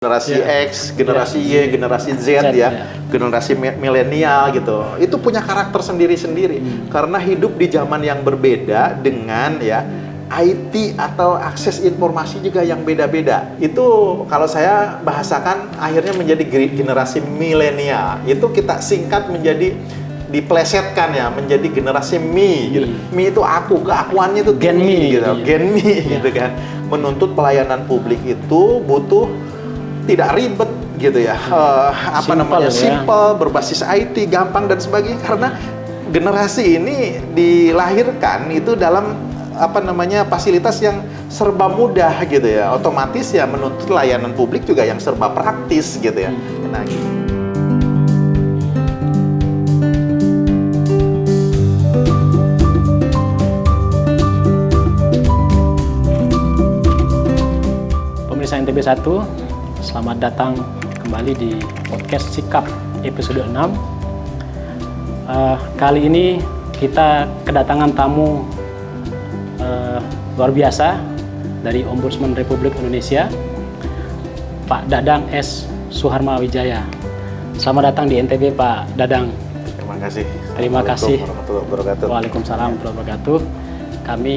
generasi Ya. X, generasi Ya. Y, generasi Z, Z, ya, ya. generasi milenial gitu. Itu punya karakter sendiri-sendiri karena hidup di zaman yang berbeda dengan ya IT atau akses informasi juga yang beda-beda. Itu kalau saya bahasakan akhirnya menjadi generasi milenial. Itu kita singkat menjadi diplesetkan ya menjadi generasi me gitu. Me itu aku, keakuannya itu Gen me, gitu. gitu. Gen me Ya. gitu kan. Menuntut pelayanan publik itu butuh tidak ribet gitu ya, simple, berbasis IT, gampang dan sebagainya karena generasi ini dilahirkan itu dalam fasilitas yang serba mudah gitu ya, otomatis ya menuntut layanan publik juga yang serba praktis gitu ya. Nah, Pemirsa NTB 1, selamat datang kembali di podcast Sikap episode 6. Kali ini kita kedatangan tamu luar biasa dari Ombudsman Republik Indonesia, Pak Dadang S. Suharma Wijaya. Selamat datang di NTB, Pak Dadang. terima kasih. Terima kasih. Warahmatullahi wabarakatuh. Waalaikumsalam warahmatullahi wabarakatuh. Kami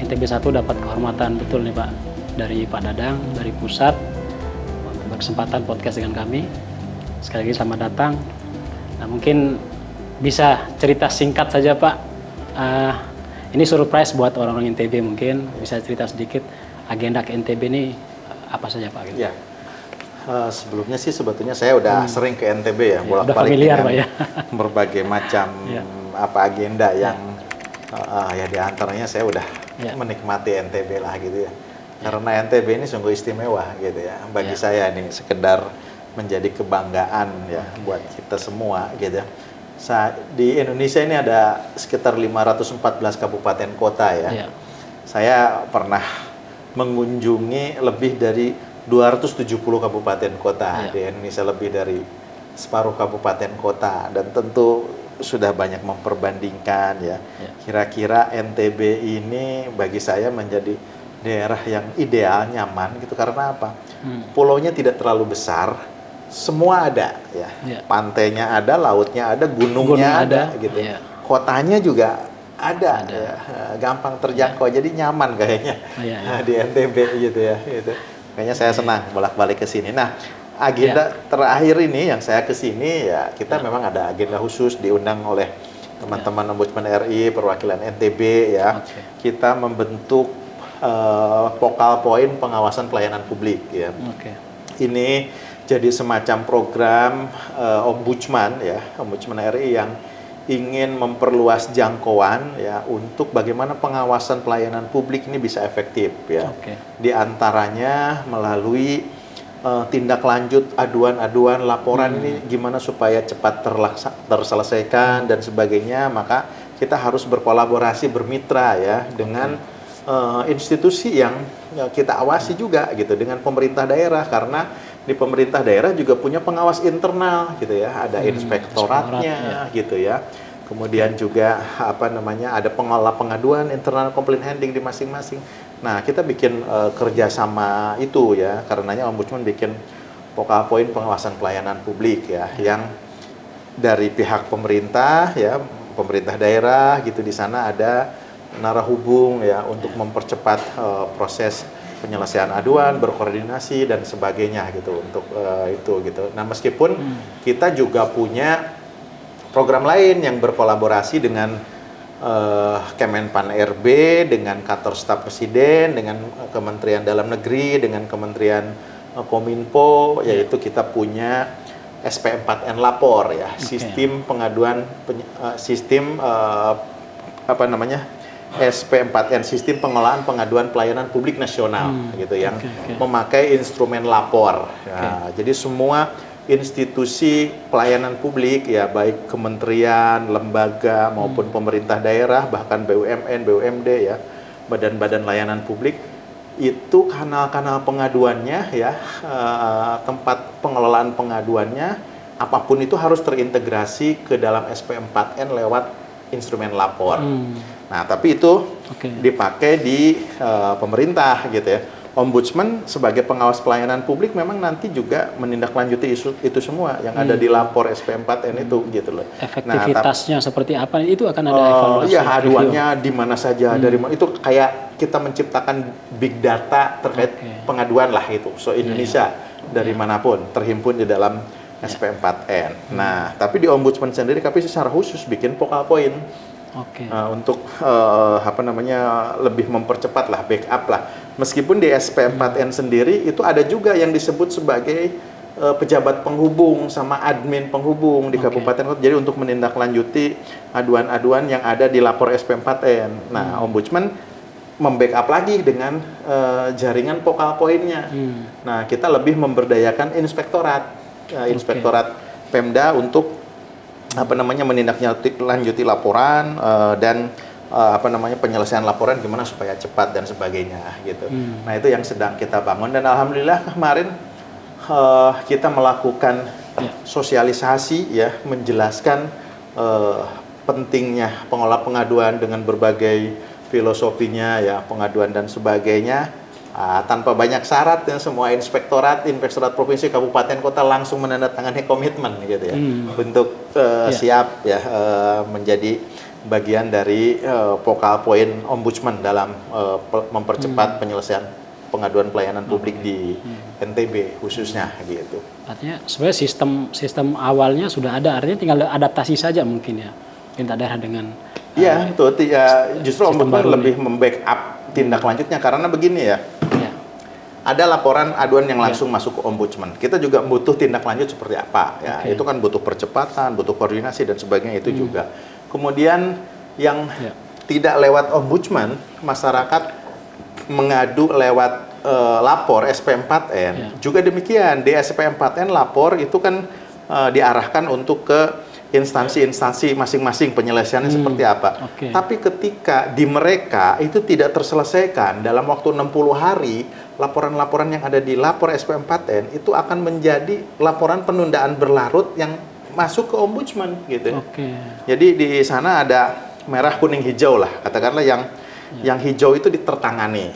NTB 1 dapat kehormatan betul nih Pak dari Pak Dadang, dari pusat untuk berkesempatan podcast dengan kami. Sekali lagi selamat datang. Nah, mungkin bisa cerita singkat saja Pak. Ini surprise buat orang-orang NTB, mungkin bisa cerita sedikit agenda ke NTB ini apa saja Pak? Gitu. Ya. Sebelumnya sih sebetulnya saya udah sering ke NTB ya, udah bolak-balik familiar, dengan Pak, ya. berbagai macam agenda yang ya diantaranya saya udah menikmati NTB lah gitu ya. Karena NTB ini sungguh istimewa gitu ya. Bagi saya ini sekedar menjadi kebanggaan ya buat kita semua gitu ya. Di Indonesia ini ada sekitar 514 kabupaten kota ya. Saya pernah mengunjungi lebih dari 270 kabupaten kota di Indonesia, lebih dari separuh kabupaten kota, dan tentu sudah banyak memperbandingkan ya. Kira-kira NTB ini bagi saya menjadi daerah yang ideal, nyaman gitu karena apa? Pulaunya tidak terlalu besar, semua ada ya. Pantainya ada, lautnya ada, gunungnya ada gitu. Kotanya juga ada. Ya. Gampang terjangkau, jadi nyaman kayaknya di NTB gitu ya. Gitu. Kayaknya saya senang bolak-balik ke sini. Nah, agenda terakhir ini yang saya ke sini ya, kita memang ada agenda khusus diundang oleh teman-teman Ombudsman RI, perwakilan NTB ya. Kita membentuk focal point pengawasan pelayanan publik ya. Ini jadi semacam program Ombudsman ya, Ombudsman RI yang ingin memperluas jangkauan ya untuk bagaimana pengawasan pelayanan publik ini bisa efektif ya. Di antaranya melalui tindak lanjut aduan-aduan laporan ini gimana supaya cepat terselesaikan dan sebagainya, maka kita harus berkolaborasi, bermitra ya dengan institusi yang kita awasi juga gitu, dengan pemerintah daerah, karena di pemerintah daerah juga punya pengawas internal gitu ya, ada inspektoratnya gitu ya. Kemudian juga ada pengelola pengaduan, internal complaint handling di masing-masing. Nah, kita bikin kerjasama itu ya, karenanya Ombudsman bikin focal point pengawasan pelayanan publik ya, yang dari pihak pemerintah ya, pemerintah daerah gitu, di sana ada narahubung ya untuk mempercepat proses penyelesaian aduan, berkoordinasi dan sebagainya gitu untuk itu gitu. Nah, meskipun kita juga punya program lain yang berkolaborasi dengan Kemenpan RB, dengan Kantor Staf Presiden, dengan Kementerian Dalam Negeri, dengan Kementerian Kominfo, yaitu kita punya SP4N Lapor ya, sistem pengaduan SP4N, sistem pengelolaan pengaduan pelayanan publik nasional gitu, yang memakai instrumen lapor. Nah, jadi semua institusi pelayanan publik ya, baik kementerian, lembaga maupun pemerintah daerah, bahkan BUMN, BUMD ya, badan-badan layanan publik, itu kanal-kanal pengaduannya ya, tempat pengelolaan pengaduannya, apapun itu harus terintegrasi ke dalam SP4N lewat instrumen lapor. Nah, tapi itu dipakai di pemerintah gitu ya. Ombudsman sebagai pengawas pelayanan publik memang nanti juga menindaklanjuti isu itu semua yang ada di lapor SP4N itu gitu loh. Efektivitasnya seperti apa itu akan ada evaluasi. Iya, aduannya di mana saja, dari mana itu kayak kita menciptakan big data terkait pengaduan lah itu. So Indonesia dari manapun terhimpun di dalam SP4N. Nah, tapi di Ombudsman sendiri kami secara khusus bikin focal point. Untuk lebih mempercepat lah, backup lah. Meskipun di SP4N sendiri itu ada juga yang disebut sebagai pejabat penghubung sama admin penghubung di kabupaten kota. Jadi untuk menindaklanjuti aduan-aduan yang ada di lapor SP4N. Nah, Ombudsman membackup lagi dengan jaringan focal point-nya. Nah, kita lebih memberdayakan inspektorat Pemda untuk menindaklanjuti laporan dan penyelesaian laporan gimana supaya cepat dan sebagainya gitu. Nah, itu yang sedang kita bangun dan alhamdulillah kemarin kita melakukan sosialisasi ya, menjelaskan pentingnya pengolah pengaduan dengan berbagai filosofinya ya, pengaduan dan sebagainya. Tanpa banyak syarat ya, semua inspektorat provinsi kabupaten kota langsung menandatangani komitmen gitu ya untuk siap ya menjadi bagian dari focal point Ombudsman dalam mempercepat penyelesaian pengaduan pelayanan publik di NTB khususnya gitu. Artinya sebenarnya sistem awalnya sudah ada, artinya tinggal adaptasi saja mungkin ya pemerintah daerah dengan itu justru Ombudsman lebih membackup tindak lanjutnya karena begini ya. Ada laporan aduan yang langsung masuk ke Ombudsman. Kita juga butuh tindak lanjut seperti apa ya. Itu kan butuh percepatan, butuh koordinasi dan sebagainya itu juga. Kemudian yang tidak lewat Ombudsman, masyarakat mengadu lewat lapor SP4N. Juga demikian, di SP4N lapor itu kan diarahkan untuk ke instansi-instansi masing-masing penyelesaiannya seperti apa. Tapi ketika di mereka itu tidak terselesaikan dalam waktu 60 hari, laporan-laporan yang ada di lapor SP4N itu akan menjadi laporan penundaan berlarut yang masuk ke Ombudsman gitu. Jadi di sana ada merah, kuning, hijau lah. Katakanlah yang hijau itu ditertangani,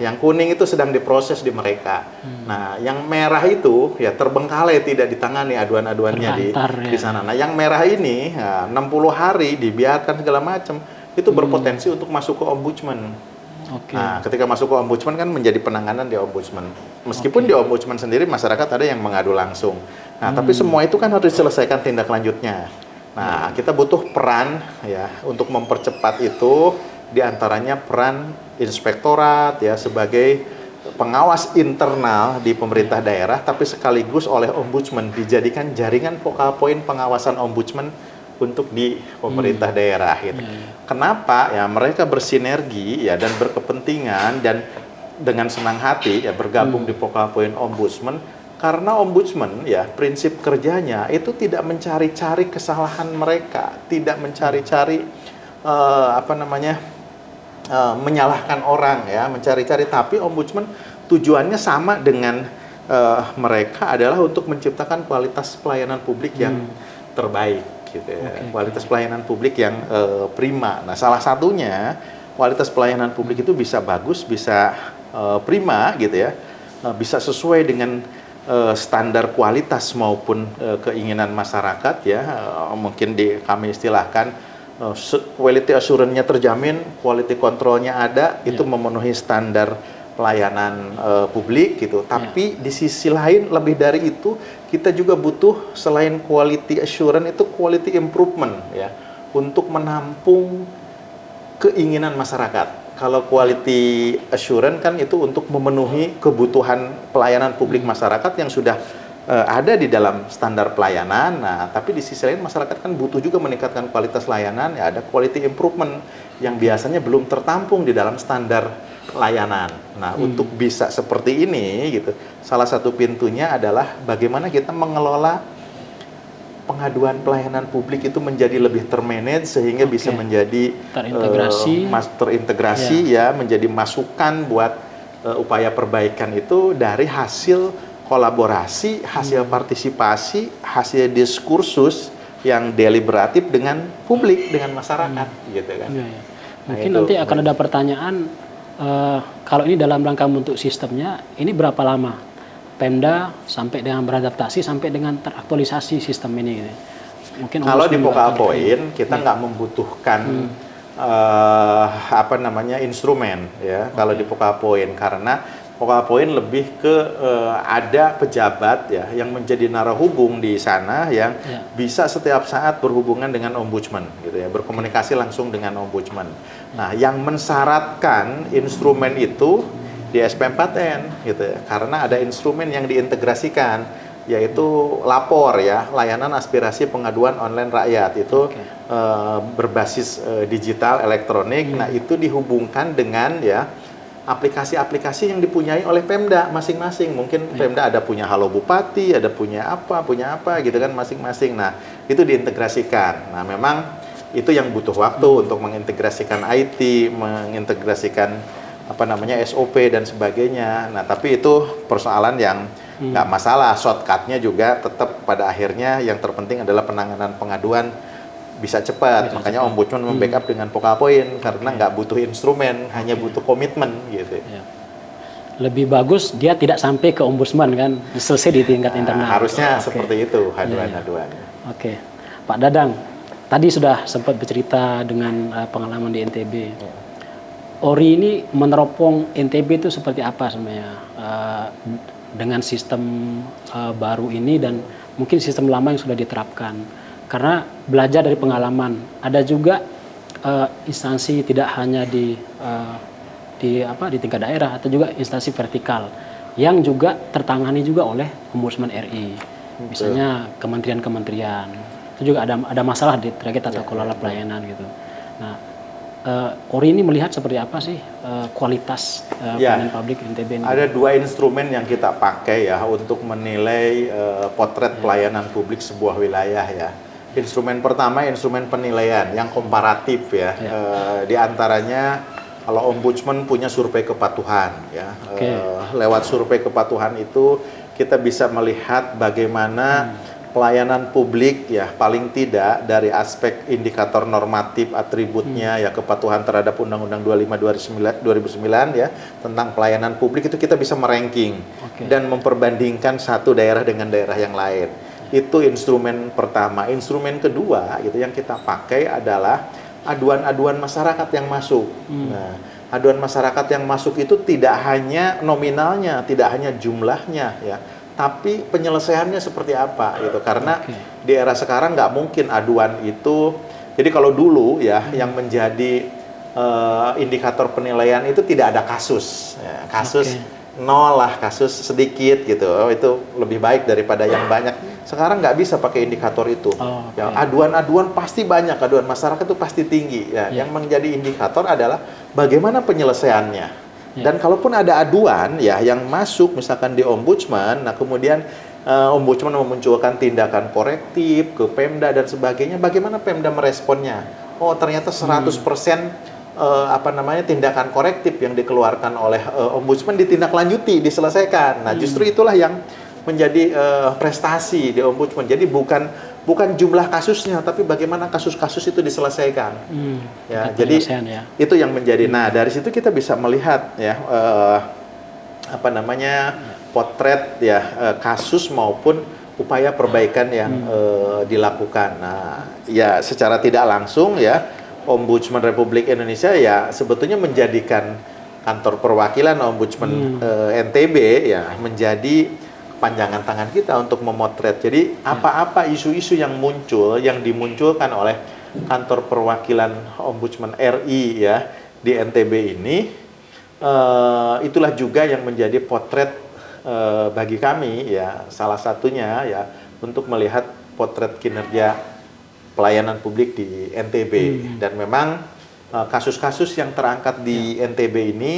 yang kuning itu sedang diproses di mereka. Nah, yang merah itu ya terbengkalai tidak ditangani aduan-aduannya di sana. Nah, yang merah ini 60 hari dibiarkan segala macam itu berpotensi untuk masuk ke Ombudsman. Nah, ketika masuk ke Ombudsman kan menjadi penanganan di Ombudsman. Meskipun di Ombudsman sendiri masyarakat ada yang mengadu langsung. Nah, tapi semua itu kan harus diselesaikan tindak lanjutnya. Nah, kita butuh peran ya untuk mempercepat itu. Di antaranya peran inspektorat ya sebagai pengawas internal di pemerintah daerah, tapi sekaligus oleh Ombudsman dijadikan jaringan focal point pengawasan Ombudsman untuk di pemerintah daerah gitu. Kenapa? Ya mereka bersinergi ya dan berkepentingan dan dengan senang hati ya bergabung di focal point Ombudsman karena Ombudsman ya prinsip kerjanya itu tidak mencari-cari kesalahan mereka, tidak mencari-cari menyalahkan orang ya, mencari-cari, tapi Ombudsman tujuannya sama dengan mereka adalah untuk menciptakan kualitas pelayanan publik yang terbaik gitu ya. Kualitas pelayanan publik yang prima. Nah, salah satunya kualitas pelayanan publik itu bisa bagus, bisa prima gitu ya. Bisa sesuai dengan standar kualitas maupun keinginan masyarakat ya. Mungkin kami istilahkan quality assurance-nya terjamin, quality control-nya ada, itu memenuhi standar pelayanan publik gitu. Tapi di sisi lain lebih dari itu kita juga butuh selain quality assurance itu quality improvement ya untuk menampung keinginan masyarakat. Kalau quality assurance kan itu untuk memenuhi kebutuhan pelayanan publik masyarakat yang sudah ada di dalam standar pelayanan. Nah, tapi di sisi lain masyarakat kan butuh juga meningkatkan kualitas layanan, ya ada quality improvement yang biasanya belum tertampung di dalam standar layanan. Nah, untuk bisa seperti ini gitu, salah satu pintunya adalah bagaimana kita mengelola pengaduan pelayanan publik itu menjadi lebih termanage sehingga bisa menjadi terintegrasi ya, menjadi masukan buat upaya perbaikan itu dari hasil kolaborasi, hasil partisipasi, hasil diskursus yang deliberatif dengan publik, dengan masyarakat, gitu kan. Mungkin nanti akan ada pertanyaan, kalau ini dalam rangka membentuk sistemnya, ini berapa lama Pemda sampai dengan beradaptasi sampai dengan teraktualisasi sistem ini? Gitu. Mungkin kalau di PokalPoint kita nggak membutuhkan instrumen ya. Kalau di PokalPoint, karena PokalPoint lebih ke ada pejabat ya yang menjadi narahubung di sana yang bisa setiap saat berhubungan dengan ombudsman gitu ya, berkomunikasi langsung dengan ombudsman. Nah, yang mensyaratkan instrumen itu di SP4N gitu ya, karena ada instrumen yang diintegrasikan, yaitu lapor ya, layanan aspirasi pengaduan online rakyat itu berbasis digital elektronik. Nah, itu dihubungkan dengan ya aplikasi-aplikasi yang dipunyai oleh Pemda masing-masing. Mungkin Pemda ada punya Halo Bupati, ada punya apa gitu kan masing-masing. Nah, itu diintegrasikan. Nah, memang itu yang butuh waktu untuk mengintegrasikan IT, mengintegrasikan SOP dan sebagainya. Nah, tapi itu persoalan yang nggak masalah. Shortcut-nya juga tetap pada akhirnya yang terpenting adalah penanganan pengaduan bisa cepat. Makanya Ombudsman membackup dengan PokalPoint karena nggak butuh instrumen, hanya butuh komitmen gitu. Ya. Lebih bagus dia tidak sampai ke Ombudsman kan, selesai di tingkat internal. Harusnya seperti itu aduan-aduannya. Oke. Pak Dadang, tadi sudah sempat bercerita dengan pengalaman di NTB. ORI ini meneropong NTB itu seperti apa sebenarnya dengan sistem baru ini dan mungkin sistem lama yang sudah diterapkan? Karena belajar dari pengalaman, ada juga instansi tidak hanya di tingkat daerah atau juga instansi vertikal yang juga tertangani juga oleh Ombudsman RI. Misalnya kementerian-kementerian itu juga ada masalah di terkait tata kelola pelayanan gitu. Nah, ORI ini melihat seperti apa sih kualitas pelayanan publik NTB ini? Ada dua instrumen yang kita pakai ya untuk menilai potret pelayanan publik sebuah wilayah ya. Instrumen pertama, instrumen penilaian yang komparatif ya. Di antaranya kalau Ombudsman punya survei kepatuhan ya. Lewat survei kepatuhan itu kita bisa melihat bagaimana pelayanan publik ya, paling tidak dari aspek indikator normatif atributnya ya, kepatuhan terhadap Undang-Undang 25 2009 ya tentang pelayanan publik itu kita bisa meranking dan memperbandingkan satu daerah dengan daerah yang lain. Itu instrumen pertama. Instrumen kedua gitu yang kita pakai adalah aduan-aduan masyarakat yang masuk. Nah, aduan masyarakat yang masuk itu tidak hanya nominalnya, tidak hanya jumlahnya ya, tapi penyelesaiannya seperti apa gitu. Karena di era sekarang nggak mungkin aduan itu. Jadi kalau dulu ya yang menjadi indikator penilaian itu tidak ada kasus ya, kasus nol lah, kasus sedikit gitu. Itu lebih baik daripada yang banyak. Sekarang nggak bisa pakai indikator itu. Ya, aduan-aduan pasti banyak, aduan masyarakat itu pasti tinggi. Ya, yang menjadi indikator adalah bagaimana penyelesaiannya. Dan kalaupun ada aduan ya yang masuk misalkan di Ombudsman, nah kemudian Ombudsman memunculkan tindakan korektif ke Pemda dan sebagainya, bagaimana Pemda meresponnya? Oh, ternyata 100% tindakan korektif yang dikeluarkan oleh Ombudsman ditindaklanjuti, diselesaikan. Nah, justru itulah yang menjadi prestasi di Ombudsman. Jadi bukan jumlah kasusnya, tapi bagaimana kasus-kasus itu diselesaikan. Ya, jadi itu yang menjadi. Nah, dari situ kita bisa melihat ya potret ya kasus maupun upaya perbaikan yang dilakukan. Nah, ya secara tidak langsung ya Ombudsman Republik Indonesia ya sebetulnya menjadikan kantor perwakilan Ombudsman NTB ya menjadi panjangan tangan kita untuk memotret. Jadi apa-apa isu-isu yang muncul, yang dimunculkan oleh kantor perwakilan Ombudsman RI ya di NTB ini, itulah juga yang menjadi potret bagi kami ya, salah satunya ya untuk melihat potret kinerja pelayanan publik di NTB. Dan memang kasus-kasus yang terangkat di NTB ini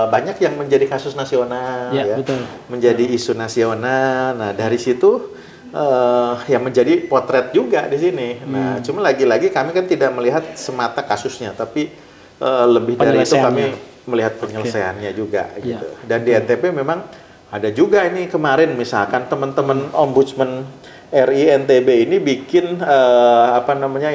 banyak yang menjadi kasus nasional ya, betul. Menjadi isu nasional. Nah, dari situ yang menjadi potret juga di sini. Nah, cuma lagi-lagi kami kan tidak melihat semata kasusnya, tapi lebih dari itu kami melihat penyelesaiannya juga gitu. Dan di NTB memang ada juga ini kemarin misalkan teman-teman Ombudsman RI NTB ini bikin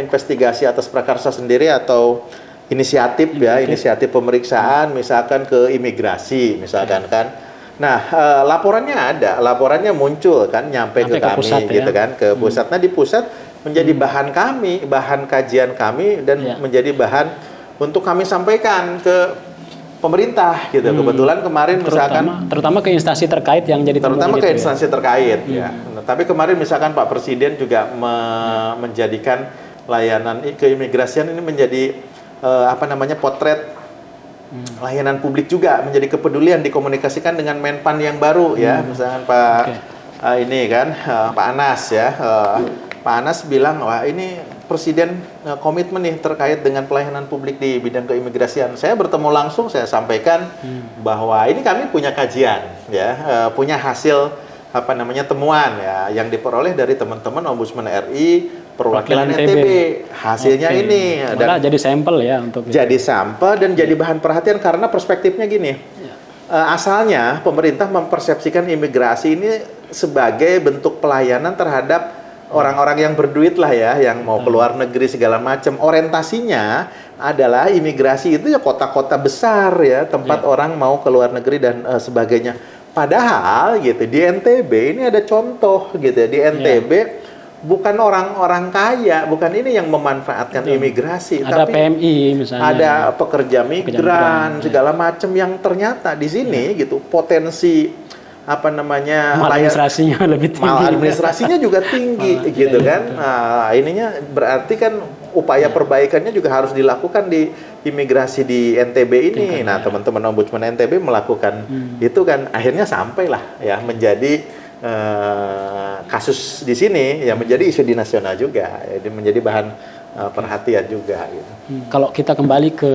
investigasi atas prakarsa sendiri atau inisiatif ya, inisiatif pemeriksaan misalkan ke imigrasi misalkan kan. Nah, laporannya muncul kan, nyampe ke kami pusat, gitu ya? kan, ke pusat. Nah, di pusat menjadi bahan kami, bahan kajian kami dan menjadi bahan untuk kami sampaikan ke pemerintah gitu. Kebetulan kemarin terutama ke instansi terkait yang jadi terutama ke instansi terkait ya. Nah, tapi kemarin misalkan Pak Presiden juga menjadikan layanan keimigrasian ini menjadi potret layanan publik juga, menjadi kepedulian, dikomunikasikan dengan Menpan yang baru ya, misalkan Pak Pak Anas ya, Pak Anas bilang wah ini Presiden komitmen nih terkait dengan pelayanan publik di bidang keimigrasian. Saya bertemu langsung, saya sampaikan bahwa ini kami punya kajian ya, punya hasil temuan ya yang diperoleh dari teman-teman Ombudsman RI perwakilan NTB. Hasilnya ini dan jadi sampel ya untuk jadi sampel dan jadi bahan perhatian karena perspektifnya gini. Asalnya pemerintah mempersepsikan imigrasi ini sebagai bentuk pelayanan terhadap orang-orang yang berduit lah ya, yang mau keluar negeri segala macam. Orientasinya adalah imigrasi itu ya kota-kota besar ya, tempat orang mau keluar negeri dan sebagainya. Padahal gitu di NTB ini ada contoh gitu ya, di NTB bukan orang-orang kaya, bukan ini yang memanfaatkan imigrasi, ada tapi PMI misalnya, ada pekerja migran segala macam yang ternyata di sini gitu potensi maladministrasinya lebih tinggi. Maladministrasinya juga tinggi gitu kan. Nah, ininya berarti kan upaya perbaikannya juga harus dilakukan di imigrasi di NTB ini. Nah, teman-teman Ombudsman NTB melakukan itu kan akhirnya sampailah ya menjadi kasus di sini ya, menjadi isu di nasional juga, jadi menjadi bahan perhatian juga gitu. Kalau kita kembali ke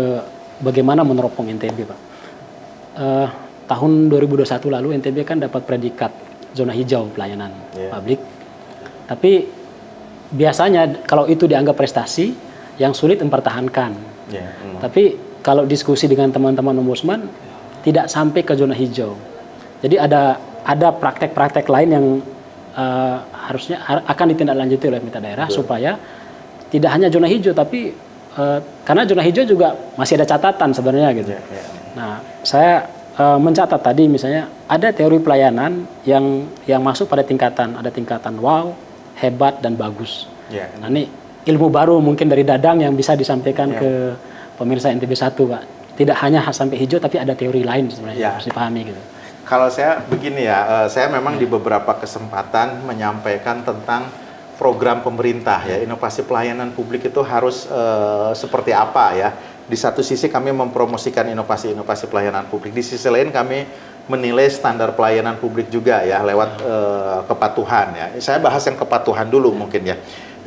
bagaimana meneropong NTB, Pak. Tahun 2021 lalu NTB kan dapat predikat zona hijau pelayanan publik. Tapi biasanya kalau itu dianggap prestasi, yang sulit mempertahankan. Tapi kalau diskusi dengan teman-teman Ombudsman tidak sampai ke zona hijau. Jadi ada praktek-praktek lain yang harusnya akan ditindaklanjuti oleh pemerintah daerah supaya tidak hanya zona hijau tapi karena zona hijau juga masih ada catatan sebenarnya gitu. Nah, saya mencatat tadi misalnya ada teori pelayanan yang masuk pada ada tingkatan wow, hebat dan bagus. Nah, ini ilmu baru mungkin dari Dadang yang bisa disampaikan ke pemirsa NTB 1, Pak. Tidak hanya sampai hijau tapi ada teori lain sebenarnya harus dipahami gitu. Kalau saya begini ya, saya memang di beberapa kesempatan menyampaikan tentang program pemerintah ya, inovasi pelayanan publik itu harus seperti apa ya. Di satu sisi kami mempromosikan inovasi pelayanan publik, di sisi lain kami menilai standar pelayanan publik juga ya lewat kepatuhan ya. Saya bahas yang kepatuhan dulu mungkin ya.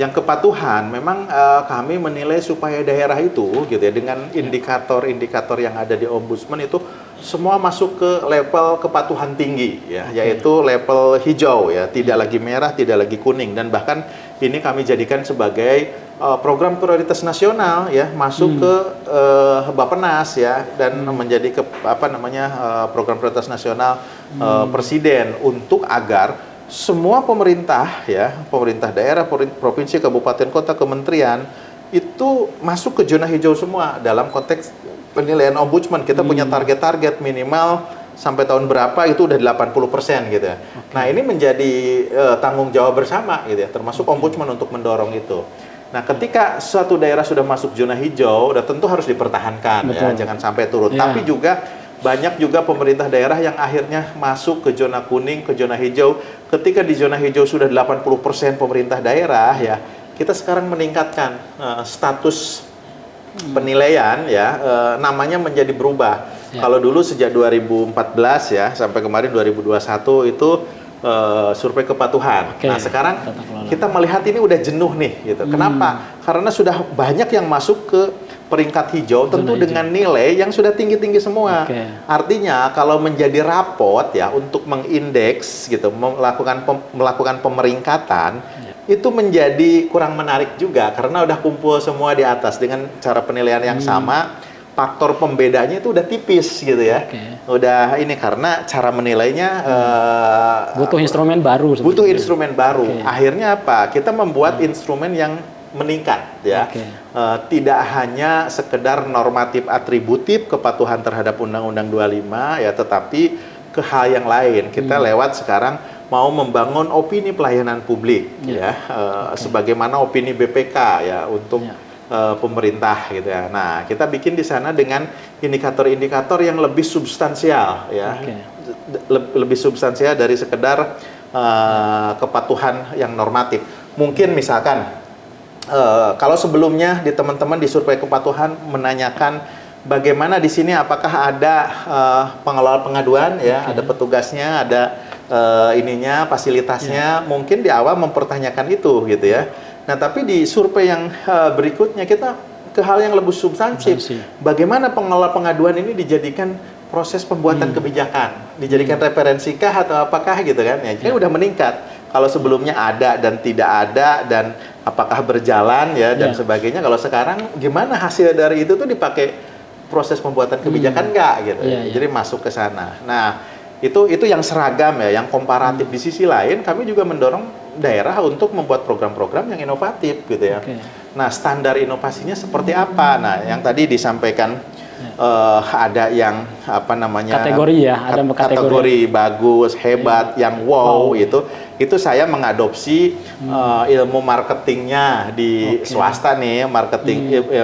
Yang kepatuhan memang kami menilai supaya daerah itu gitu ya dengan indikator-indikator yang ada di Ombudsman itu semua masuk ke level kepatuhan tinggi ya, yaitu level hijau ya, tidak lagi merah, tidak lagi kuning, dan bahkan ini kami jadikan sebagai program prioritas nasional ya, masuk ke Bappenas ya, dan menjadi program prioritas nasional Presiden untuk agar semua pemerintah ya, pemerintah daerah, provinsi, kabupaten, kota, kementerian itu masuk ke zona hijau semua dalam konteks penilaian Ombudsman. Kita punya target-target minimal sampai tahun berapa itu udah 80% gitu ya. Nah, ini menjadi tanggung jawab bersama gitu ya, termasuk Ombudsman untuk mendorong itu. Nah, ketika suatu daerah sudah masuk zona hijau, udah tentu harus dipertahankan ya, jangan sampai turun. Tapi juga banyak juga pemerintah daerah yang akhirnya masuk ke zona kuning, ke zona hijau. Ketika di zona hijau sudah 80% pemerintah daerah ya, kita sekarang meningkatkan status penilaian ya, namanya menjadi berubah. Kalau dulu sejak 2014 ya sampai kemarin 2021 itu survei kepatuhan. Nah, sekarang kita melihat ini udah jenuh nih gitu. Kenapa? Karena sudah banyak yang masuk ke peringkat hijau, tentu dengan nilai yang sudah tinggi-tinggi semua. Artinya kalau menjadi rapot ya untuk mengindeks gitu, melakukan pemeringkatan, itu menjadi kurang menarik juga karena udah kumpul semua di atas dengan cara penilaian yang sama. Faktor pembedanya itu udah tipis gitu ya. Udah ini karena cara menilainya butuh instrumen baru. Butuh instrumen baru. Akhirnya apa? Kita membuat instrumen yang meningkat ya. Tidak hanya sekedar normatif atributif kepatuhan terhadap Undang-Undang 25 ya, tetapi ke hal yang lain. Kita lewat sekarang mau membangun opini pelayanan publik ya, sebagaimana opini BPK ya untuk pemerintah gitu ya. Nah, kita bikin di sana dengan indikator-indikator yang lebih substansial ya. Lebih substansial dari sekedar kepatuhan yang normatif. Mungkin misalkan kalau sebelumnya di teman-teman di survei kepatuhan menanyakan bagaimana di sini apakah ada pengelola pengaduan ya, ada petugasnya, ada ininya fasilitasnya, mungkin di awal mempertanyakan itu gitu ya. Nah, tapi di survei yang berikutnya kita ke hal yang lebih substansif. Bagaimana pengelola pengaduan ini dijadikan proses pembuatan kebijakan, dijadikan referensi kah atau apakah gitu kan? Ya, jadi udah meningkat. Kalau sebelumnya ada dan tidak ada dan apakah berjalan ya dan sebagainya. Kalau sekarang gimana hasil dari itu tuh dipakai proses pembuatan kebijakan nggak gitu? Jadi masuk ke sana. Nah, itu yang seragam ya, yang komparatif. Di sisi lain kami juga mendorong daerah untuk membuat program-program yang inovatif gitu ya. Nah, standar inovasinya seperti apa? Nah, yang tadi disampaikan ada yang apa namanya kategori ya, ada kategori bagus, hebat, yang wow. Itu saya mengadopsi ilmu marketingnya di swasta nih,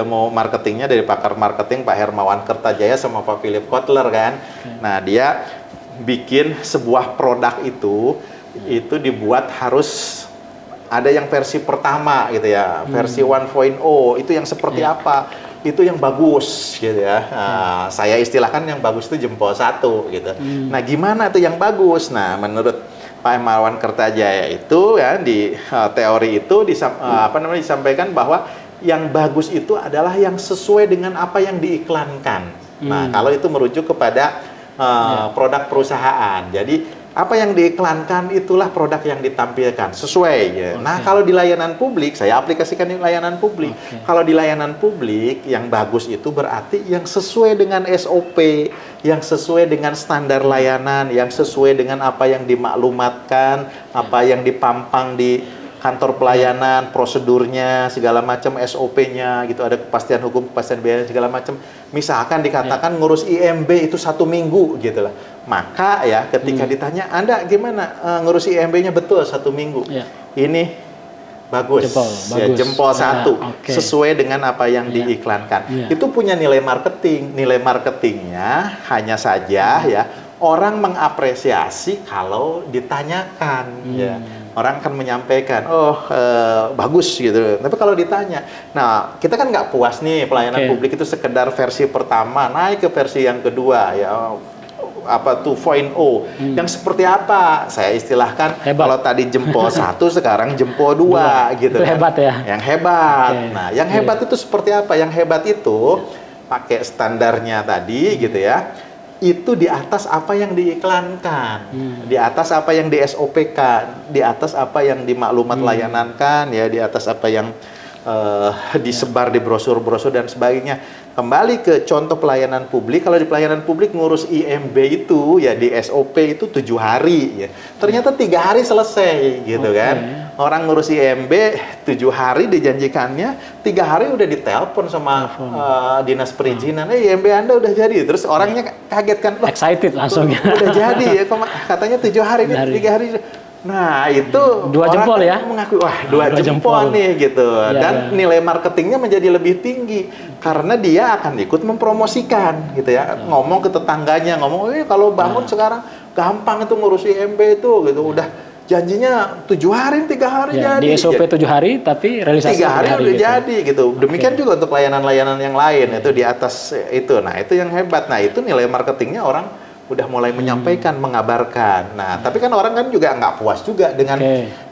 ilmu marketingnya dari pakar marketing Pak Hermawan Kertajaya sama Pak Philip Kotler kan. Nah, dia bikin sebuah produk itu dibuat harus ada yang versi pertama gitu ya, versi 1.0 itu yang seperti apa, itu yang bagus gitu ya. Saya istilahkan yang bagus itu jempol 1 gitu. Nah, gimana tuh yang bagus? Nah, menurut Pak Hermawan Kertajaya itu ya di teori itu disampaikan bahwa yang bagus itu adalah yang sesuai dengan apa yang diiklankan. Nah, kalau itu merujuk kepada produk perusahaan. Jadi apa yang diiklankan itulah produk yang ditampilkan sesuai ya. Nah, kalau di layanan publik, saya aplikasikan di layanan publik. Kalau di layanan publik yang bagus itu berarti yang sesuai dengan SOP, yang sesuai dengan standar layanan, yang sesuai dengan apa yang dimaklumatkan, apa yang dipampang di kantor pelayanan, prosedurnya, segala macam SOP-nya gitu, ada kepastian hukum, kepastian biaya segala macam. Misalkan dikatakan ngurus IMB itu 1 minggu gitu lah. Maka ya ketika ditanya, Anda gimana ngurus IMB-nya betul 1 minggu? Ini bagus. Jempol 1 sesuai dengan apa yang diiklankan. Itu punya nilai marketing. Nilai marketingnya hanya saja ya orang mengapresiasi kalau ditanyakan ya. Orang akan menyampaikan, bagus gitu. Tapi kalau ditanya, nah kita kan nggak puas nih pelayanan publik itu sekedar versi pertama, naik ke versi yang kedua ya, apa tuh 2.0 yang seperti apa? Saya istilahkan kalau tadi jempol 1 sekarang jempol 2 gitu. Itu kan. Hebat ya. Yang hebat. Nah, yang hebat itu seperti apa? Yang hebat itu pakai standarnya tadi gitu ya. Itu di atas apa yang diiklankan, di atas apa yang di SOP-kan, di atas apa yang dimaklumat layanankan, ya, di atas apa yang disebar di brosur-brosur dan sebagainya. Kembali ke contoh pelayanan publik, kalau di pelayanan publik ngurus IMB itu ya di SOP itu 7 hari ya. Ternyata 3 hari selesai gitu kan. Orang ngurus IMB 7 hari dijanjikannya, 3 hari udah ditelepon sama dinas perizinan, IMB Anda udah jadi. Terus orangnya kaget kan, excited langsung ya. Udah jadi ya, katanya 7 hari, 3 hari. Nah, itu 2 jempol ya? Mengakui, wah 2 jempol nih gitu. Dan nilai marketingnya menjadi lebih tinggi karena dia akan ikut mempromosikan gitu ya. Ngomong ke tetangganya, ngomong, kalau bangun sekarang gampang itu ngurus IMB itu gitu. Udah janjinya 7 hari, 3 hari jadi. Di SOP 7 hari tapi realisasi 3 hari udah gitu. jadi gitu. Demikian juga untuk layanan-layanan yang lain itu di atas itu. Nah, itu yang hebat. Nah, itu nilai marketingnya orang udah mulai menyampaikan, mengabarkan. Nah, tapi kan orang kan juga nggak puas juga dengan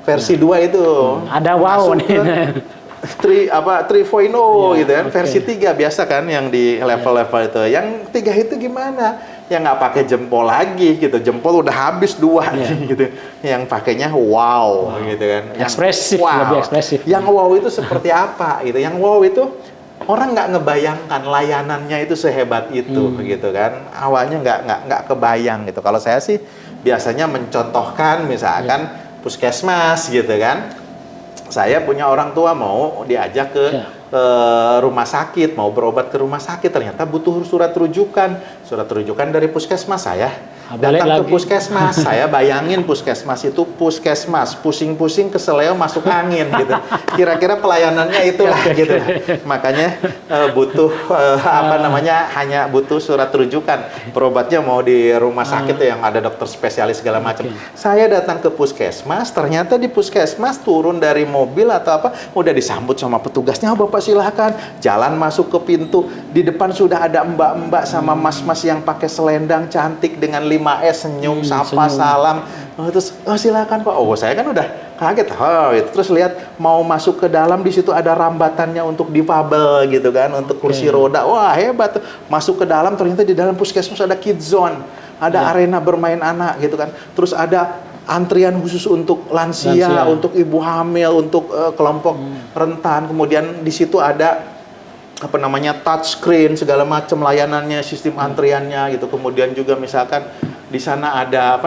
versi 2 itu. Ada wow nih. 3.0 gitu kan. Versi 3 biasa kan yang di level-level itu. Yang 3 itu gimana? Yang nggak pakai jempol lagi gitu. Jempol udah habis 2 gitu. Yang pakainya wow gitu kan. Ekspresif, lebih ekspresif. Yang wow itu seperti apa gitu. Yang wow itu orang nggak ngebayangkan layanannya itu sehebat itu gitu kan. Awalnya nggak kebayang gitu. Kalau saya sih biasanya mencontohkan misalkan puskesmas gitu kan. saya punya orang tua mau diajak ke rumah sakit, mau berobat ke rumah sakit, ternyata butuh surat rujukan dari puskesmas. Saya datang ke puskesmas, saya bayangin puskesmas itu pusing-pusing keseleo masuk angin gitu. Kira-kira pelayanannya itulah gitu. Makanya butuh hanya butuh surat rujukan. Berobatnya mau di rumah sakit yang ada dokter spesialis segala macam. Saya datang ke puskesmas, ternyata di puskesmas turun dari mobil atau apa, udah disambut sama petugasnya, Bapak silakan, jalan masuk ke pintu, di depan sudah ada mbak-mbak sama mas-mas yang pakai selendang cantik dengan 5S, senyum, sapa, salam. Terus silakan Pak. Saya kan udah kaget. Terus lihat mau masuk ke dalam, di situ ada rambatannya untuk difabel gitu kan, untuk kursi roda. Wah, hebat. Masuk ke dalam, ternyata di dalam puskesmas ada kids zone, ada arena bermain anak gitu kan. Terus ada antrian khusus untuk lansia, untuk ibu hamil, untuk kelompok rentan. Kemudian di situ ada touch screen segala macam layanannya, sistem antriannya gitu. Kemudian juga misalkan di sana ada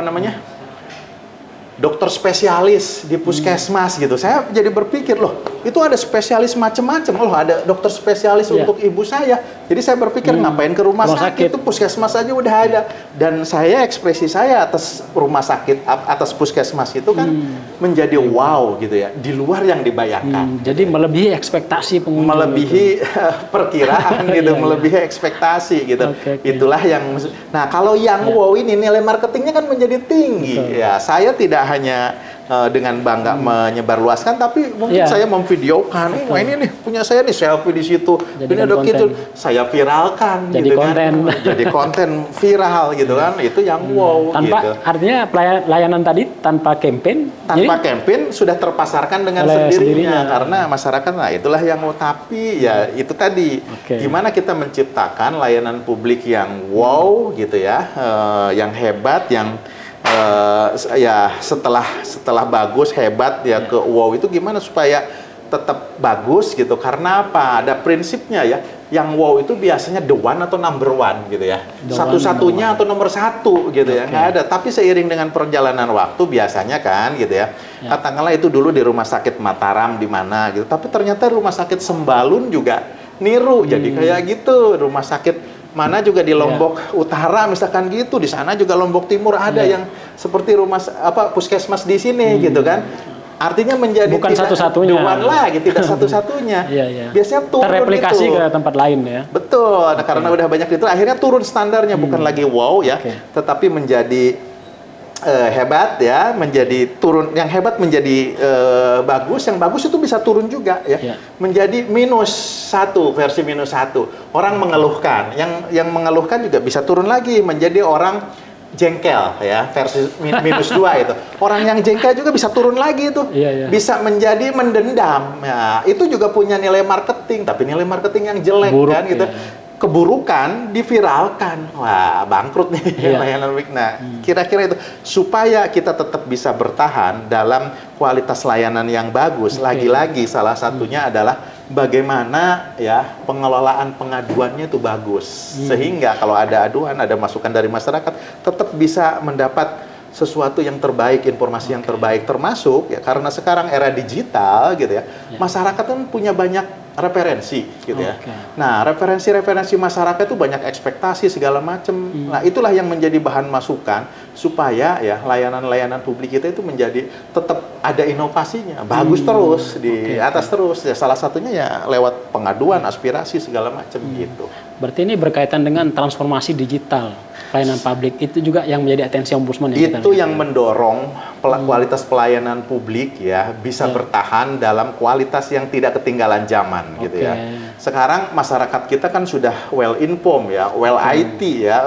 dokter spesialis di puskesmas gitu. Saya jadi berpikir, loh, itu ada spesialis macam-macam. Loh, ada dokter spesialis untuk ibu saya. Jadi saya berpikir, ngapain ke rumah sakit? Itu puskesmas aja udah ada. Dan ekspresi saya atas rumah sakit, atas puskesmas itu kan menjadi wow gitu ya. Di luar yang dibayangkan. Jadi melebihi ekspektasi pengunjung. Melebihi perkiraan gitu, melebihi ekspektasi gitu. Itulah yang. Nah, kalau yang wow ini nilai marketingnya kan menjadi tinggi. Ya, saya tidak hanya dengan bangga menyebarluaskan, tapi mungkin saya memvideokan, ini nih punya saya nih, selfie di situ, ini ada gitu, saya viralkan, jadi gitu konten. Kan, jadi konten viral gitu kan, itu yang wow. Tanpa gitu. Artinya layanan tadi tanpa campaign, campaign sudah terpasarkan dengan sendirinya karena masyarakat, nah itulah yang mau. Tapi ya itu tadi, gimana kita menciptakan layanan publik yang wow gitu ya, yang hebat, yang setelah bagus, hebat ya ke wow itu gimana supaya tetap bagus gitu. Karena apa? Ada prinsipnya ya. Yang wow itu biasanya the one atau number one gitu ya. Satu-satunya atau nomor satu gitu ya. Nggak ada. Tapi seiring dengan perjalanan waktu biasanya kan gitu ya. Katakanlah itu dulu di Rumah Sakit Mataram di mana gitu. Tapi ternyata Rumah Sakit Sembalun juga niru. Jadi kayak gitu. Rumah sakit mana juga di Lombok Utara misalkan gitu, di sana juga Lombok Timur ada yang seperti puskesmas di sini gitu kan. Artinya menjadi bukan satu-satunya lagi, tidak satu-satunya. Biasanya turun terreplikasi ke tempat lain ya. Betul. Nah, karena udah banyak itu akhirnya turun standarnya, bukan lagi wow ya, tetapi menjadi hebat ya, menjadi turun, yang hebat menjadi bagus, yang bagus itu bisa turun juga ya, menjadi -1, versi -1. Orang mengeluhkan, yang mengeluhkan juga bisa turun lagi menjadi orang jengkel ya, versi -2 itu. Orang yang jengkel juga bisa turun lagi itu, bisa menjadi mendendam. Ya, itu juga punya nilai marketing, tapi nilai marketing yang jelek buruk, kan gitu. Keburukan diviralkan, wah bangkrut nih layanan publik. Nah, kira-kira itu supaya kita tetap bisa bertahan dalam kualitas layanan yang bagus. Lagi-lagi salah satunya adalah bagaimana ya pengelolaan pengaduannya itu bagus, sehingga kalau ada aduan, ada masukan dari masyarakat, tetap bisa mendapat sesuatu yang terbaik, informasi yang terbaik, termasuk ya karena sekarang era digital gitu ya, masyarakat kan punya banyak referensi gitu ya. Nah, referensi masyarakat itu banyak ekspektasi segala macam. Nah, itulah yang menjadi bahan masukan supaya ya layanan-layanan publik kita itu menjadi tetap ada inovasinya, bagus terus di atas terus. Ya salah satunya ya lewat pengaduan, aspirasi segala macam gitu. Berarti ini berkaitan dengan transformasi digital pelayanan publik, itu juga yang menjadi atensi Ombudsman itu yang mendorong kualitas pelayanan publik ya bisa bertahan dalam kualitas yang tidak ketinggalan zaman gitu ya. Sekarang masyarakat kita kan sudah well informed ya, well IT ya,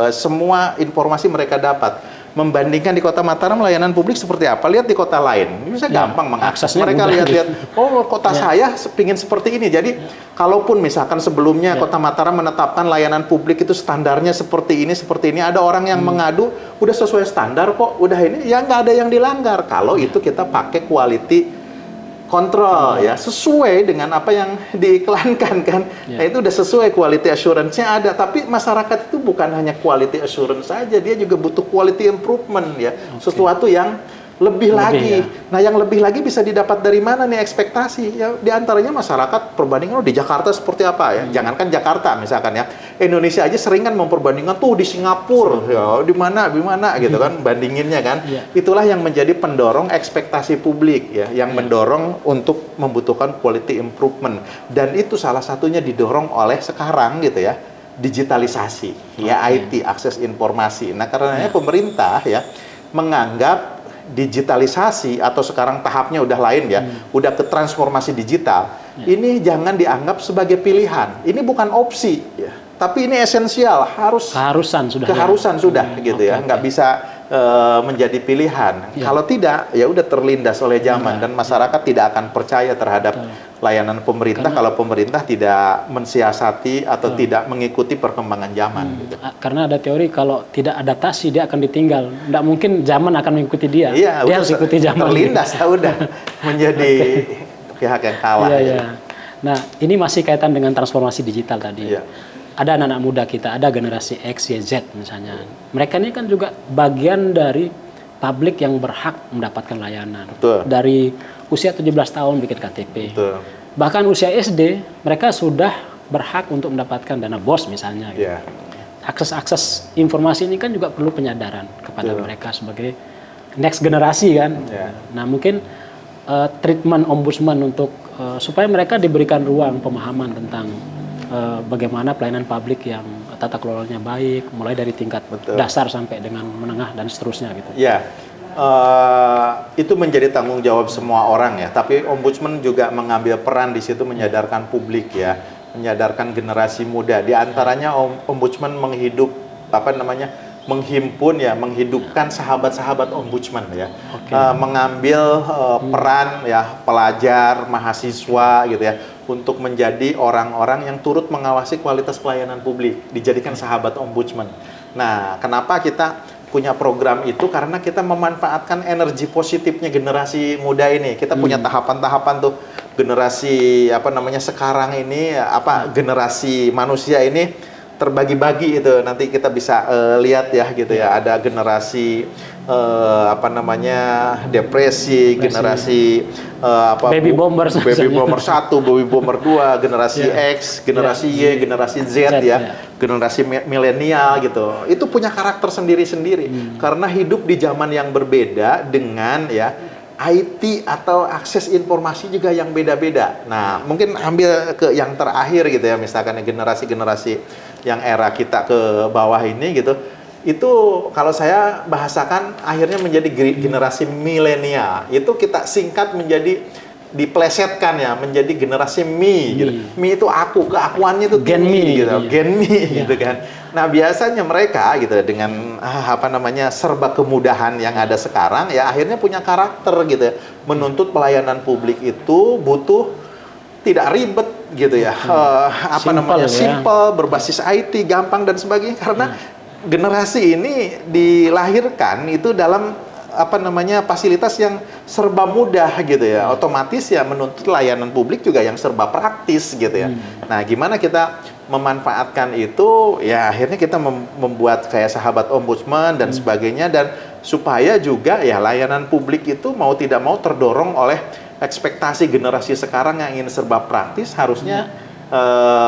semua informasi mereka dapat. Membandingkan di Kota Mataram layanan publik seperti apa, lihat di kota lain, bisa gampang mengakses. Mereka lihat-lihat, oh kota saya pingin seperti ini. Jadi kalaupun misalkan sebelumnya Kota Mataram menetapkan layanan publik itu standarnya seperti ini, ada orang yang mengadu, udah sesuai standar kok, udah ini, ya nggak ada yang dilanggar. Kalau itu kita pakai quality kontrol ya, sesuai dengan apa yang diiklankan kan. Nah, itu udah sesuai, quality assurance-nya ada. Tapi masyarakat itu bukan hanya quality assurance saja, dia juga butuh quality improvement ya. Sesuatu yang lebih lagi. Ya. Nah, yang lebih lagi bisa didapat dari mana nih ekspektasi? Ya, di antaranya masyarakat perbandingan di Jakarta seperti apa ya? Jangankan Jakarta misalkan ya, Indonesia aja sering kan memperbandingkan tuh di Singapura, ya, di mana gitu kan, bandinginnya kan. Ya. Itulah yang menjadi pendorong ekspektasi publik ya, yang mendorong untuk membutuhkan quality improvement. Dan itu salah satunya didorong oleh sekarang gitu ya, digitalisasi, ya IT, akses informasi. Nah, karenanya pemerintah ya menganggap digitalisasi atau sekarang tahapnya udah lain ya, udah ke transformasi digital. Ini jangan dianggap sebagai pilihan. Ini bukan opsi ya, tapi ini esensial, keharusan sudah gitu ya, nggak bisa menjadi pilihan. Kalau tidak, ya udah terlindas oleh zaman dan masyarakat tidak akan percaya terhadap layanan pemerintah kalau pemerintah tidak mensiasati atau tidak mengikuti perkembangan zaman. Gitu. Karena ada teori kalau tidak adaptasi dia akan ditinggal. Nggak mungkin zaman akan mengikuti dia. Iya, dia harus ikuti zaman. Terlindas, udah menjadi pihak yang kalah. Iya, gitu. iya. Nah, ini masih kaitan dengan transformasi digital tadi. Iya. Ada anak-anak muda kita, ada generasi X, Y, Z misalnya. Mereka ini kan juga bagian dari publik yang berhak mendapatkan layanan. Betul. Dari usia 17 tahun bikin KTP. Betul. Bahkan usia SD, mereka sudah berhak untuk mendapatkan dana BOS misalnya. Gitu. Yeah. Akses informasi ini kan juga perlu penyadaran kepada mereka sebagai next generasi kan. Yeah. Nah, mungkin treatment ombudsman untuk supaya mereka diberikan ruang pemahaman tentang bagaimana pelayanan publik yang tata kelolanya baik, mulai dari tingkat dasar sampai dengan menengah dan seterusnya gitu. Ya, itu menjadi tanggung jawab semua orang ya. Tapi ombudsman juga mengambil peran di situ menyadarkan publik ya, menyadarkan generasi muda. Di antaranya ombudsman menghidupkan sahabat-sahabat ombudsman ya, mengambil peran ya pelajar, mahasiswa gitu ya, untuk menjadi orang-orang yang turut mengawasi kualitas pelayanan publik, dijadikan sahabat ombudsman. Nah, kenapa kita punya program itu? Karena kita memanfaatkan energi positifnya generasi muda ini. Kita punya tahapan-tahapan tuh, generasi sekarang ini generasi manusia ini terbagi-bagi itu. Nanti kita bisa lihat ya gitu ya. Ada generasi depresi, generasi baby bomber 1, baby bomber 2, generasi X, generasi Y, generasi Z ya. Generasi milenial gitu. Itu punya karakter sendiri-sendiri karena hidup di zaman yang berbeda dengan ya IT atau akses informasi juga yang beda-beda. Nah, mungkin ambil ke yang terakhir gitu ya, misalkan generasi-generasi yang era kita ke bawah ini gitu. Itu kalau saya bahasakan akhirnya menjadi generasi milenial. Itu kita singkat menjadi diplesetkan ya menjadi generasi me gitu. Me itu aku, keakuannya itu Gen me gitu. Gen me gitu kan. Nah, biasanya mereka gitu dengan serba kemudahan yang ada sekarang ya akhirnya punya karakter gitu ya. Menuntut pelayanan publik itu butuh tidak ribet gitu ya. Simple, berbasis IT, gampang dan sebagainya karena generasi ini dilahirkan itu dalam fasilitas yang serba mudah gitu ya. Otomatis ya menuntut layanan publik juga yang serba praktis gitu ya. Nah, gimana kita memanfaatkan itu ya akhirnya kita membuat kayak sahabat ombudsman dan sebagainya, dan supaya juga ya layanan publik itu mau tidak mau terdorong oleh ekspektasi generasi sekarang yang ingin serba praktis. Harusnya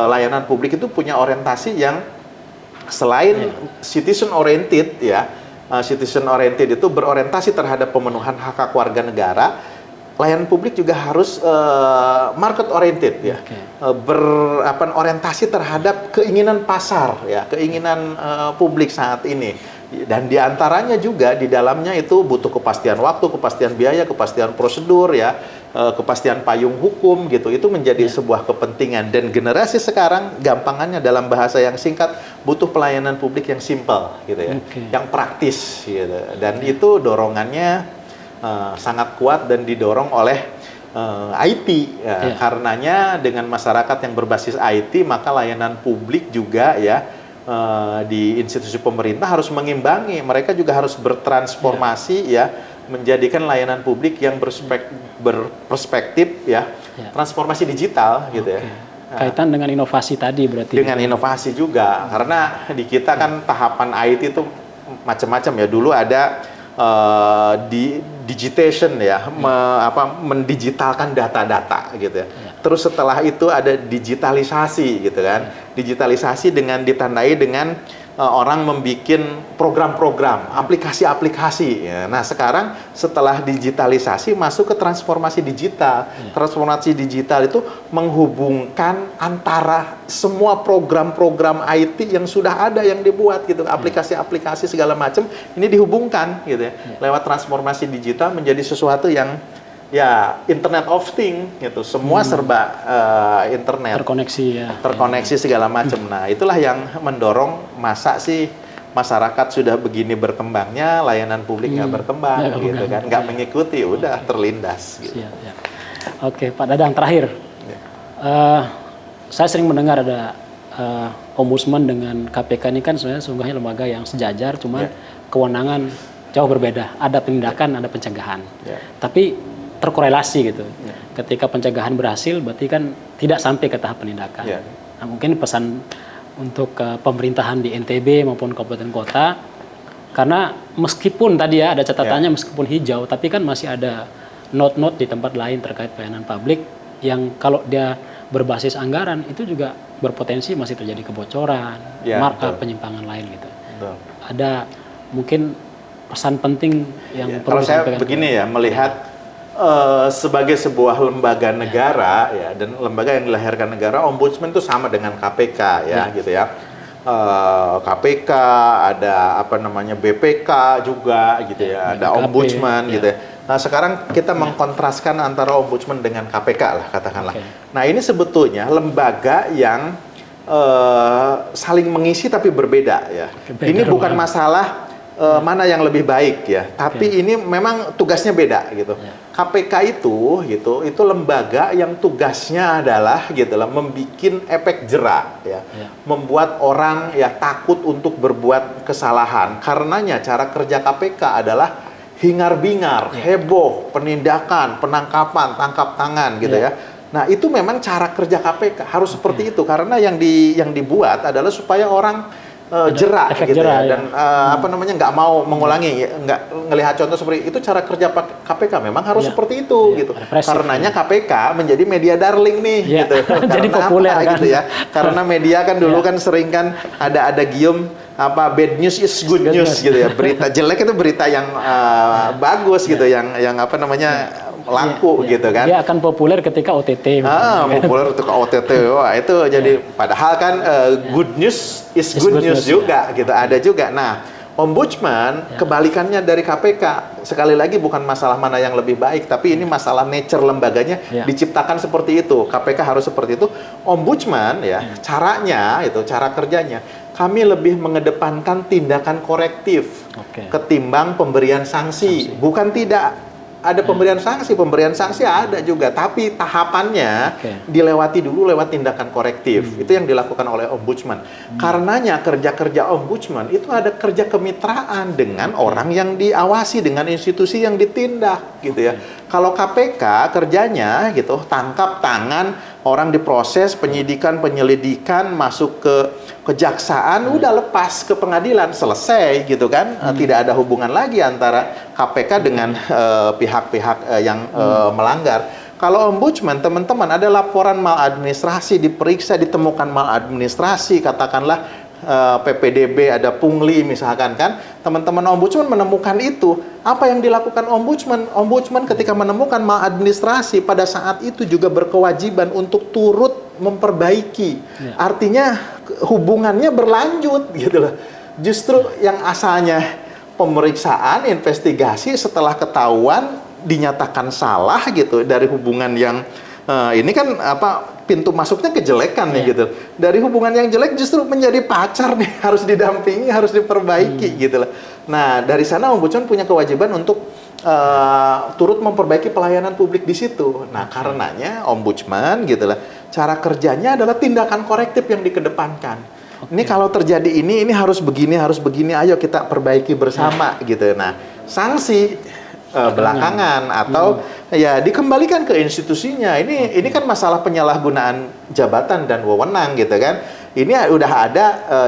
layanan publik itu punya orientasi yang selain citizen oriented ya. Citizen oriented itu berorientasi terhadap pemenuhan hak warga negara. Layanan publik juga harus market oriented ya, berorientasi terhadap keinginan pasar ya, keinginan publik saat ini. Dan diantaranya juga di dalamnya itu butuh kepastian waktu, kepastian biaya, kepastian prosedur ya, kepastian payung hukum gitu. Itu menjadi sebuah kepentingan. Dan generasi sekarang gampangannya dalam bahasa yang singkat butuh pelayanan publik yang simple gitu ya, yang praktis gitu. Dan itu dorongannya sangat kuat dan didorong oleh IT karenanya dengan masyarakat yang berbasis IT maka layanan publik juga ya di institusi pemerintah harus mengimbangi, mereka juga harus bertransformasi ya menjadikan layanan publik yang berperspektif ya transformasi digital gitu ya. Kaitan dengan inovasi tadi berarti. Dengan inovasi juga karena di kita kan tahapan IT itu macam-macam ya. Dulu ada digitation ya, mendigitalkan data-data gitu ya. Terus setelah itu ada digitalisasi gitu kan. Digitalisasi dengan ditandai dengan orang membuat program-program, aplikasi-aplikasi. Ya. Nah sekarang setelah digitalisasi masuk ke transformasi digital. Transformasi digital itu menghubungkan antara semua program-program IT yang sudah ada yang dibuat gitu, aplikasi-aplikasi segala macam ini dihubungkan gitu ya. Lewat transformasi digital menjadi sesuatu yang ya Internet of Things gitu, semua serba internet, terkoneksi segala macam. Nah itulah yang mendorong masa sih masyarakat sudah begini berkembangnya, layanan publik nggak berkembang gitu kan, nggak mengikuti, udah terlindas. Gitu. Oke, Pak Dadang terakhir, saya sering mendengar ada ombudsman dengan KPK ini kan sebenarnya sungguhnya lembaga yang sejajar, cuman kewenangan jauh berbeda, ada penindakan, ada pencegahan, tapi terkorelasi gitu. Ketika pencegahan berhasil, berarti kan tidak sampai ke tahap penindakan. Nah, mungkin pesan untuk pemerintahan di NTB maupun kabupaten kota, karena meskipun tadi ya ada catatannya meskipun hijau, tapi kan masih ada note-note di tempat lain terkait pelayanan publik yang kalau dia berbasis anggaran itu juga berpotensi masih terjadi kebocoran, markup, penyimpangan lain gitu. Ada mungkin pesan penting yang perlu disampaikan. Kalau saya begini ya, melihat sebagai sebuah lembaga negara ya, dan lembaga yang dilahirkan negara, ombudsman itu sama dengan KPK ya, gitu ya. KPK ada apa namanya BPK juga gitu ya, ada BKP, ombudsman gitu ya. Nah sekarang kita mengkontraskan antara ombudsman dengan KPK lah katakanlah. Nah ini sebetulnya lembaga yang saling mengisi tapi berbeda ya. Ini bukan masalah mana yang lebih baik ya, tapi ini memang tugasnya beda gitu. KPK itu lembaga yang tugasnya adalah gitu lah, membikin efek jera ya, membuat orang ya takut untuk berbuat kesalahan. Karenanya cara kerja KPK adalah hingar-bingar, heboh, penindakan, penangkapan, tangkap tangan gitu ya. Nah itu memang cara kerja KPK harus seperti itu, karena yang dibuat adalah supaya orang jera gitu ya, dan apa namanya nggak mau mengulangi, nggak ngelihat contoh seperti itu. Cara kerja KPK memang harus seperti itu gitu. Karenanya KPK menjadi media darling nih gitu. Jadi populer kan? Gitu ya. Karena media kan dulu kan sering kan ada gium apa bad news is good news gitu ya. Berita jelek itu berita yang bagus gitu, yang apa namanya laku gitu kan. Dia akan populer ketika OTT. Populer ketika OTT. Wah, itu jadi padahal kan good news is good news juga gitu. Ada juga. Nah, ombudsman kebalikannya dari KPK. Sekali lagi bukan masalah mana yang lebih baik, tapi ini masalah nature lembaganya diciptakan seperti itu. KPK harus seperti itu. Ombudsman ya, caranya itu, cara kerjanya kami lebih mengedepankan tindakan korektif ketimbang pemberian sanksi. Bukan tidak ada pemberian sanksi ada juga, tapi tahapannya dilewati dulu lewat tindakan korektif. Itu yang dilakukan oleh ombudsman. Karenanya kerja-kerja ombudsman itu ada kerja kemitraan dengan orang yang diawasi, dengan institusi yang ditindak gitu ya. Kalau KPK kerjanya gitu, tangkap tangan, orang diproses, penyidikan, penyelidikan, masuk ke kejaksaan, udah lepas ke pengadilan, selesai gitu kan. Tidak ada hubungan lagi antara KPK dengan pihak-pihak yang melanggar. Kalau ombudsman, teman-teman, ada laporan maladministrasi, diperiksa, ditemukan maladministrasi, katakanlah PPDB, ada pungli misalkan kan, teman-teman ombudsman menemukan itu. Apa yang dilakukan ombudsman? Ombudsman ketika menemukan maladministrasi pada saat itu juga berkewajiban untuk turut memperbaiki. Artinya hubungannya berlanjut gitu loh. Justru yang asalnya pemeriksaan, investigasi, setelah ketahuan dinyatakan salah gitu dari hubungan yang ini kan apa, pintu masuknya kejelekan nih gitu. Dari hubungan yang jelek justru menjadi pacar nih, harus didampingi, harus diperbaiki gitu loh. Nah, dari sana ombudsman punya kewajiban untuk turut memperbaiki pelayanan publik di situ. Nah, karenanya ombudsman gitu lah, cara kerjanya adalah tindakan korektif yang dikedepankan. Ini kalau terjadi ini harus begini, ayo kita perbaiki bersama gitu. Nah, sanksi belakangan atau ya dikembalikan ke institusinya. Ini kan masalah penyalahgunaan jabatan dan wewenang gitu kan. ini udah ada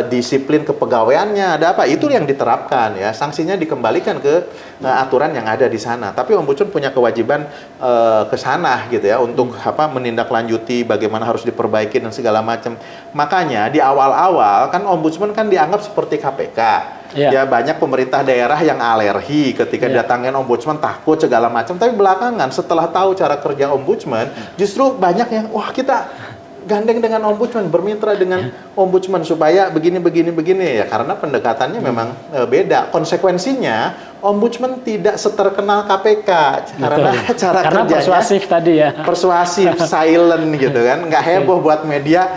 disiplin kepegawaiannya, ada apa? Itu yang diterapkan ya. Sanksinya dikembalikan ke aturan yang ada di sana. Tapi Ombudsman punya kewajiban ke sana gitu ya untuk menindaklanjuti bagaimana harus diperbaiki dan segala macam. Makanya di awal-awal kan Ombudsman kan dianggap seperti KPK. Ya banyak pemerintah daerah yang alergi ketika datangin Ombudsman, takut segala macam. Tapi belakangan setelah tahu cara kerja Ombudsman, justru banyak yang wah kita gandeng dengan Ombudsman, bermitra dengan Ombudsman supaya begini ya, karena pendekatannya memang beda. Konsekuensinya Ombudsman tidak seterkenal KPK karena cara kerjanya persuasif tadi ya. Persuasif, silent gitu kan, nggak heboh buat media.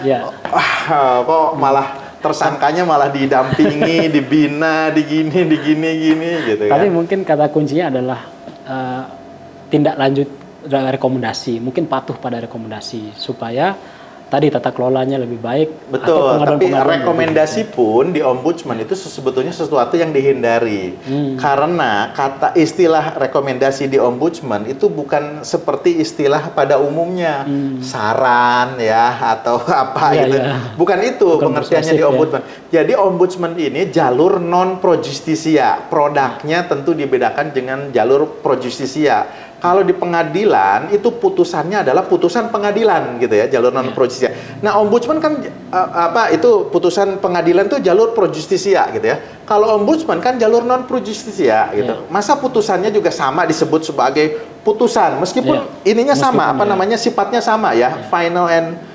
Kok malah tersangkanya malah didampingi, dibina, digini gitu kan. Tapi mungkin kata kuncinya adalah tindak lanjut rekomendasi, mungkin patuh pada rekomendasi supaya tadi tata kelolanya lebih baik. Betul, tapi rekomendasi pun di Ombudsman itu sebetulnya sesuatu yang dihindari. Karena istilah rekomendasi di Ombudsman itu bukan seperti istilah pada umumnya. Saran ya, atau apa gitu. Bukan itu pengertiannya di Ombudsman. Jadi Ombudsman ini jalur non pro justisia. Produknya tentu dibedakan dengan jalur pro justisia. Kalau di pengadilan itu putusannya adalah putusan pengadilan gitu ya, jalur non pro justisia. Nah, Ombudsman kan itu putusan pengadilan itu jalur pro justisia gitu ya. Kalau Ombudsman kan jalur non pro justisia gitu. Masa putusannya juga sama disebut sebagai putusan meskipun ininya sama, sifatnya sama ya, final and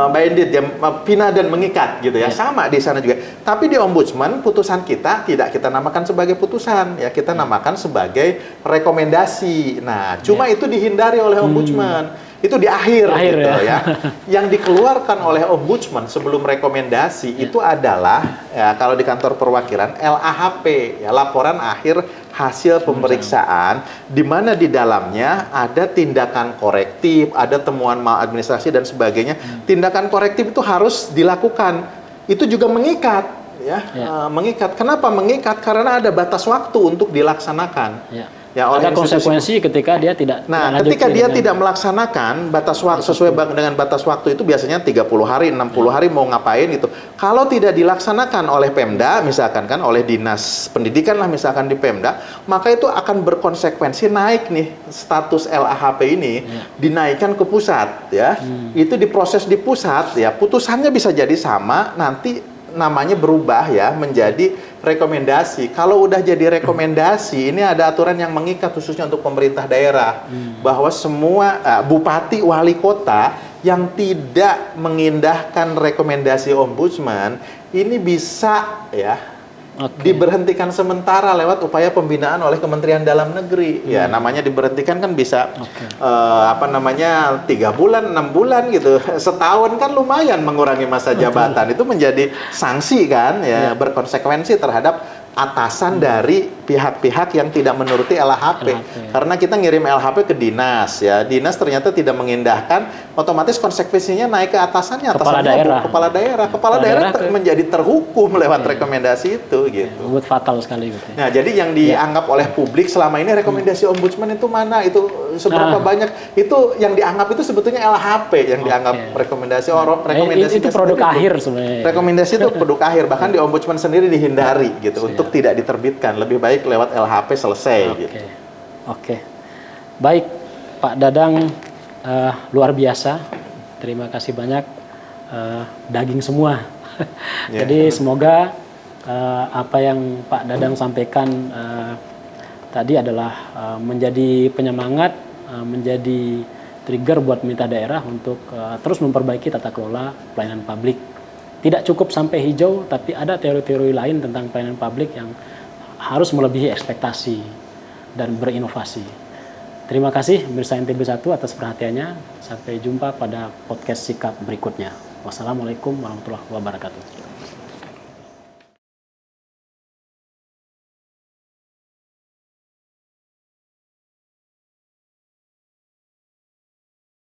binding, pina dan mengikat gitu ya, sama di sana juga. Tapi di Ombudsman putusan kita tidak kita namakan sebagai putusan ya, kita namakan sebagai rekomendasi. Nah, cuma itu dihindari oleh Ombudsman. Itu di akhir gitu ya. Yang dikeluarkan oleh Ombudsman sebelum rekomendasi itu adalah ya, kalau di kantor perwakilan LAHP ya, laporan akhir hasil pemeriksaan, di mana di dalamnya ada tindakan korektif, ada temuan maladministrasi dan sebagainya. Tindakan korektif itu harus dilakukan. Itu juga mengikat ya. Mengikat. Kenapa mengikat? Karena ada batas waktu untuk dilaksanakan. Ya, ada konsekuensi ketika dia tidak. Nah, ketika dia tidak melaksanakan batas waktu sesuai dengan batas waktu itu biasanya 30 hari, 60 hari mau ngapain gitu. Kalau tidak dilaksanakan oleh Pemda, misalkan kan oleh Dinas Pendidikan lah misalkan di Pemda, maka itu akan berkonsekuensi naik nih status LAHP ini dinaikkan ke pusat ya. Itu diproses di pusat ya. Putusannya bisa jadi sama, nanti namanya berubah ya menjadi rekomendasi. Kalau udah jadi rekomendasi, ini ada aturan yang mengikat khususnya untuk pemerintah daerah bahwa semua bupati, wali kota yang tidak mengindahkan rekomendasi Ombudsman ini bisa ya diberhentikan sementara lewat upaya pembinaan oleh Kementerian Dalam Negeri. Ya, namanya diberhentikan kan bisa 3 bulan, 6 bulan gitu. Setahun kan lumayan mengurangi masa jabatan. Itu menjadi sanksi kan ya, berkonsekuensi terhadap atasan dari pihak-pihak yang tidak menuruti LHP. Karena kita ngirim LHP ke dinas ya, dinas ternyata tidak mengindahkan, otomatis konsekuensinya naik ke atasannya, kepala daerah menjadi terhukum lewat rekomendasi itu gitu. Buat fatal sekali gitu. Nah, jadi yang dianggap oleh publik selama ini rekomendasi Ombudsman itu mana? Itu seberapa banyak? Itu yang dianggap itu sebetulnya LHP yang dianggap rekomendasi rekomendasi itu produk akhir sebenarnya. Rekomendasi itu produk akhir, bahkan di Ombudsman sendiri dihindari gitu untuk tidak diterbitkan, lebih baik lewat LHP selesai gitu. Oke. Baik, Pak Dadang, luar biasa. Terima kasih banyak, daging semua. Jadi semoga apa yang Pak Dadang sampaikan tadi adalah menjadi penyemangat, menjadi trigger buat pemerintah daerah untuk terus memperbaiki tata kelola pelayanan publik. Tidak cukup sampai hijau, tapi ada teori-teori lain tentang pelayanan publik yang harus melebihi ekspektasi dan berinovasi. Terima kasih pemirsa NTB 1 atas perhatiannya. Sampai jumpa pada podcast Sikap berikutnya. Wassalamualaikum warahmatullahi wabarakatuh.